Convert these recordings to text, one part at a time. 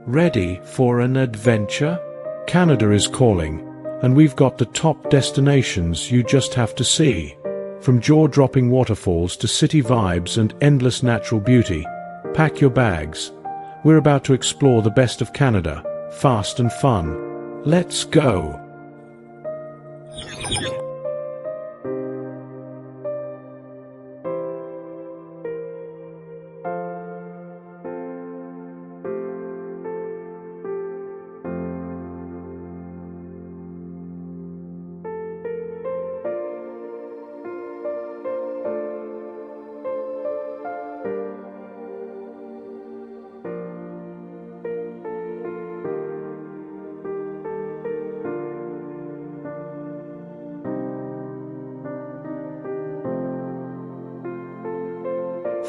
Ready for an adventure? Canada is calling, and we've got the top destinations you just have to see. From jaw-dropping waterfalls to city vibes and endless natural beauty, pack your bags. We're about to explore the best of Canada, fast and fun. Let's go!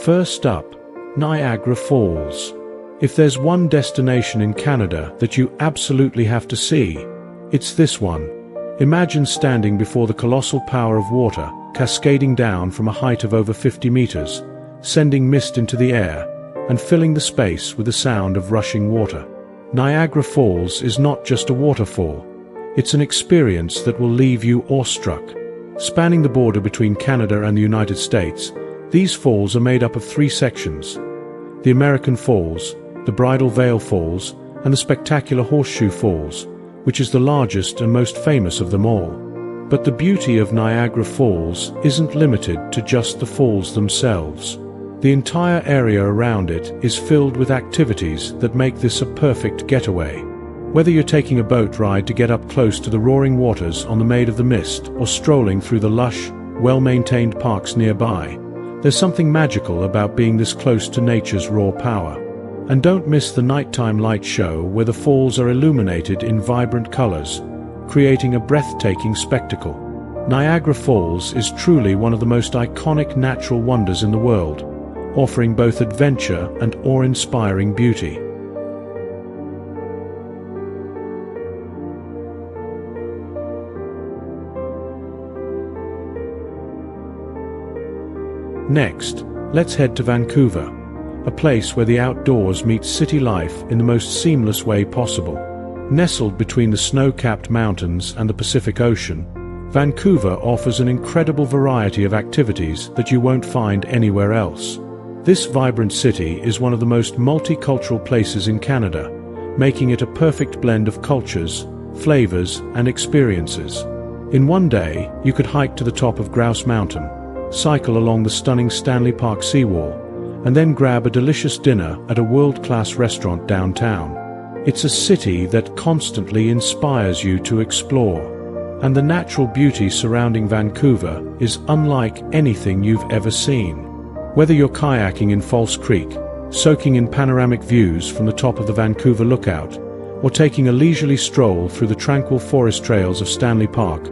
First up, Niagara Falls. If there's one destination in Canada that you absolutely have to see, it's this one. Imagine standing before the colossal power of water, cascading down from a height of over 50 meters, sending mist into the air, and filling the space with the sound of rushing water. Niagara Falls is not just a waterfall. It's an experience that will leave you awestruck. Spanning the border between Canada and the United States, these falls are made up of three sections: the American Falls, the Bridal Veil Falls, and the spectacular Horseshoe Falls, which is the largest and most famous of them all. But the beauty of Niagara Falls isn't limited to just the falls themselves. The entire area around it is filled with activities that make this a perfect getaway. Whether you're taking a boat ride to get up close to the roaring waters on the Maid of the Mist or strolling through the lush, well-maintained parks nearby, there's something magical about being this close to nature's raw power. And don't miss the nighttime light show where the falls are illuminated in vibrant colors, creating a breathtaking spectacle. Niagara Falls is truly one of the most iconic natural wonders in the world, offering both adventure and awe-inspiring beauty. Next, let's head to Vancouver, a place where the outdoors meets city life in the most seamless way possible. Nestled between the snow-capped mountains and the Pacific Ocean, Vancouver offers an incredible variety of activities that you won't find anywhere else. This vibrant city is one of the most multicultural places in Canada, making it a perfect blend of cultures, flavors, and experiences. In one day, you could hike to the top of Grouse Mountain, cycle along the stunning Stanley Park seawall, and then grab a delicious dinner at a world-class restaurant downtown. It's a city that constantly inspires you to explore, and the natural beauty surrounding Vancouver is unlike anything you've ever seen. Whether you're kayaking in False Creek, soaking in panoramic views from the top of the Vancouver Lookout, or taking a leisurely stroll through the tranquil forest trails of Stanley Park,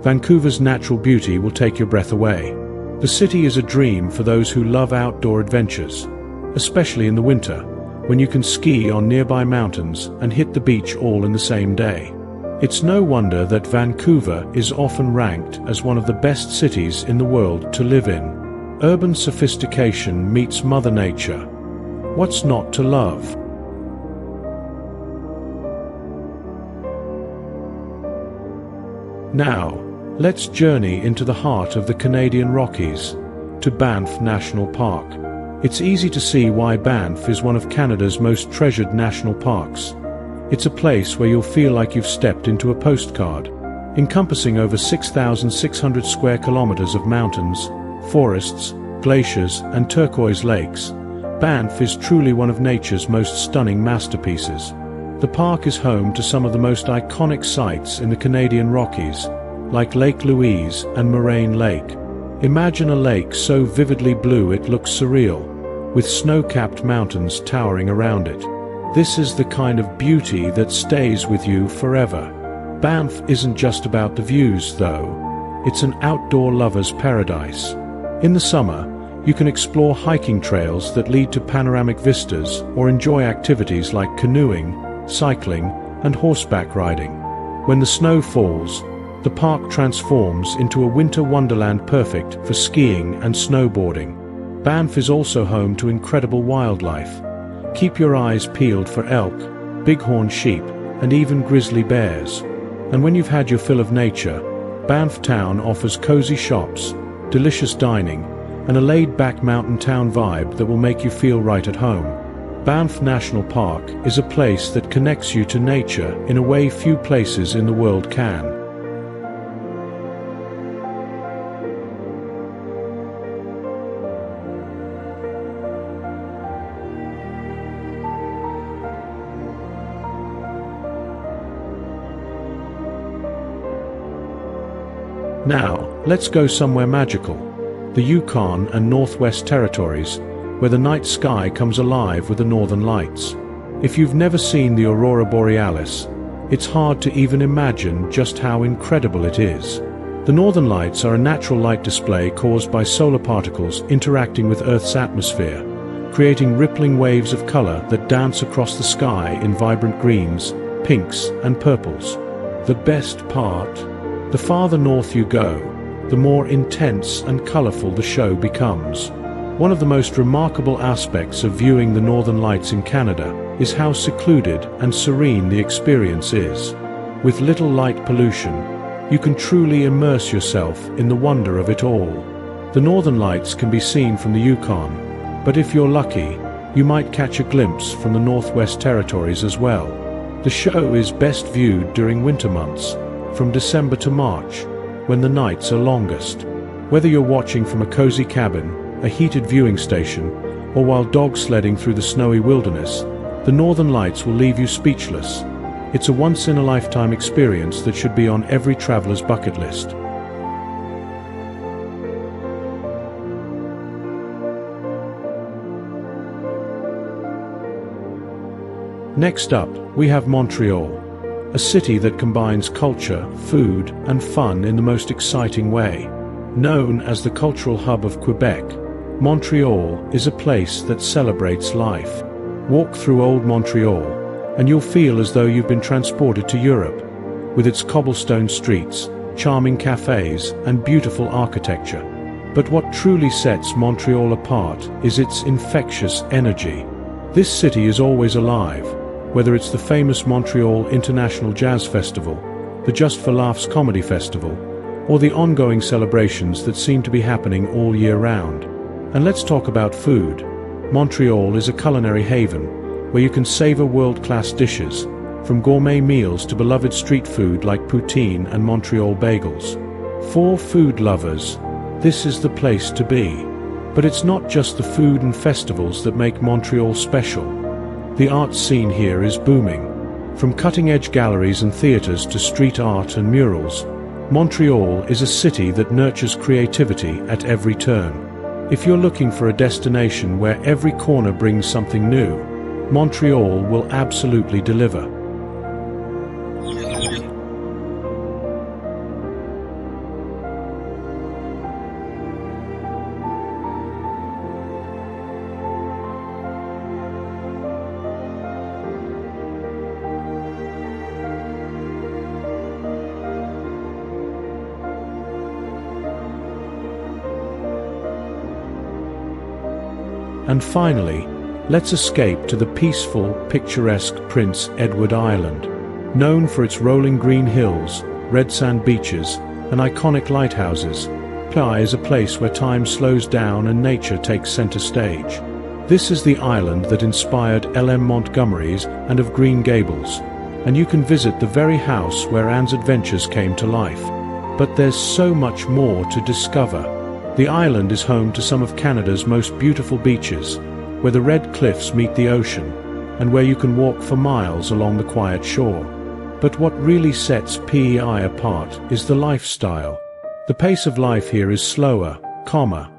Vancouver's natural beauty will take your breath away. The city is a dream for those who love outdoor adventures, especially in the winter, when you can ski on nearby mountains and hit the beach all in the same day. It's no wonder that Vancouver is often ranked as one of the best cities in the world to live in. Urban sophistication meets Mother Nature. What's not to love? Now, let's journey into the heart of the Canadian Rockies, to Banff National Park. It's easy to see why Banff is one of Canada's most treasured national parks. It's a place where you'll feel like you've stepped into a postcard. Encompassing over 6,600 square kilometers of mountains, forests, glaciers, and turquoise lakes, Banff is truly one of nature's most stunning masterpieces. The park is home to some of the most iconic sights in the Canadian Rockies, like Lake Louise and Moraine Lake. Imagine a lake so vividly blue it looks surreal, with snow-capped mountains towering around it. This is the kind of beauty that stays with you forever. Banff isn't just about the views, though. It's an outdoor lover's paradise. In the summer, you can explore hiking trails that lead to panoramic vistas or enjoy activities like canoeing, cycling, and horseback riding. When the snow falls, the park transforms into a winter wonderland perfect for skiing and snowboarding. Banff is also home to incredible wildlife. Keep your eyes peeled for elk, bighorn sheep, and even grizzly bears. And when you've had your fill of nature, Banff town offers cozy shops, delicious dining, and a laid-back mountain town vibe that will make you feel right at home. Banff National Park is a place that connects you to nature in a way few places in the world can. Now, let's go somewhere magical. The Yukon and Northwest Territories, where the night sky comes alive with the northern lights. If you've never seen the aurora borealis, it's hard to even imagine just how incredible it is. The northern lights are a natural light display caused by solar particles interacting with Earth's atmosphere, creating rippling waves of color that dance across the sky in vibrant greens, pinks, and purples. The best part? The farther north you go, the more intense and colorful the show becomes. One of the most remarkable aspects of viewing the northern lights in Canada is how secluded and serene the experience is. With little light pollution, you can truly immerse yourself in the wonder of it all. The northern lights can be seen from the Yukon, but if you're lucky, you might catch a glimpse from the Northwest Territories as well. The show is best viewed during winter months, from December to March, when the nights are longest. Whether you're watching from a cozy cabin, a heated viewing station, or while dog sledding through the snowy wilderness, the northern lights will leave you speechless. It's a once-in-a-lifetime experience that should be on every traveler's bucket list. Next up, we have Montreal, a city that combines culture, food, and fun in the most exciting way. Known as the cultural hub of Quebec, Montreal is a place that celebrates life. Walk through old Montreal, and you'll feel as though you've been transported to Europe, with its cobblestone streets, charming cafes, and beautiful architecture. But what truly sets Montreal apart is its infectious energy. This city is always alive, whether it's the famous Montreal International Jazz Festival, the Just for Laughs Comedy Festival, or the ongoing celebrations that seem to be happening all year round. And let's talk about food. Montreal is a culinary haven, where you can savor world-class dishes, from gourmet meals to beloved street food like poutine and Montreal bagels. For food lovers, this is the place to be. But it's not just the food and festivals that make Montreal special. The art scene here is booming. From cutting-edge galleries and theaters to street art and murals, Montreal is a city that nurtures creativity at every turn. If you're looking for a destination where every corner brings something new, Montreal will absolutely deliver. And finally, let's escape to the peaceful, picturesque Prince Edward Island. Known for its rolling green hills, red sand beaches, and iconic lighthouses, Playa is a place where time slows down and nature takes center stage. This is the island that inspired L.M. Montgomery's and of Green Gables, and you can visit the very house where Anne's adventures came to life. But there's so much more to discover. The island is home to some of Canada's most beautiful beaches, where the red cliffs meet the ocean, and where you can walk for miles along the quiet shore. But what really sets PEI apart is the lifestyle. The pace of life here is slower, calmer.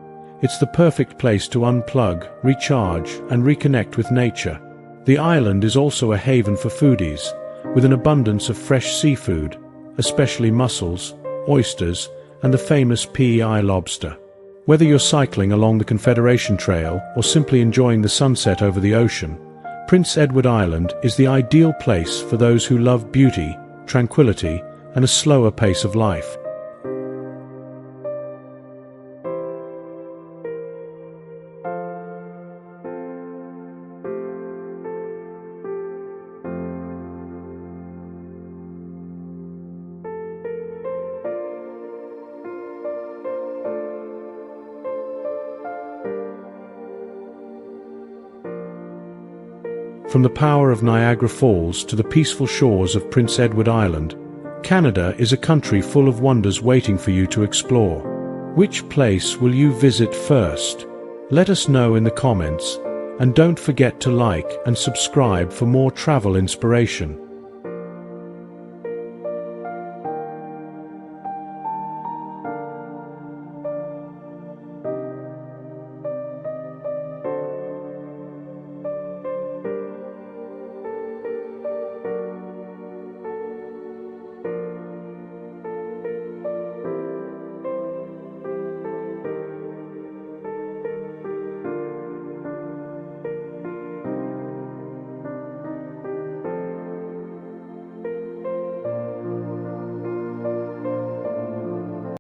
It's the perfect place to unplug, recharge, and reconnect with nature. The island is also a haven for foodies, with an abundance of fresh seafood, especially mussels, oysters, and the famous PEI lobster. Whether you're cycling along the Confederation Trail or simply enjoying the sunset over the ocean, Prince Edward Island is the ideal place for those who love beauty, tranquility, and a slower pace of life. From the power of Niagara Falls to the peaceful shores of Prince Edward Island, Canada is a country full of wonders waiting for you to explore. Which place will you visit first? Let us know in the comments, and don't forget to like and subscribe for more travel inspiration.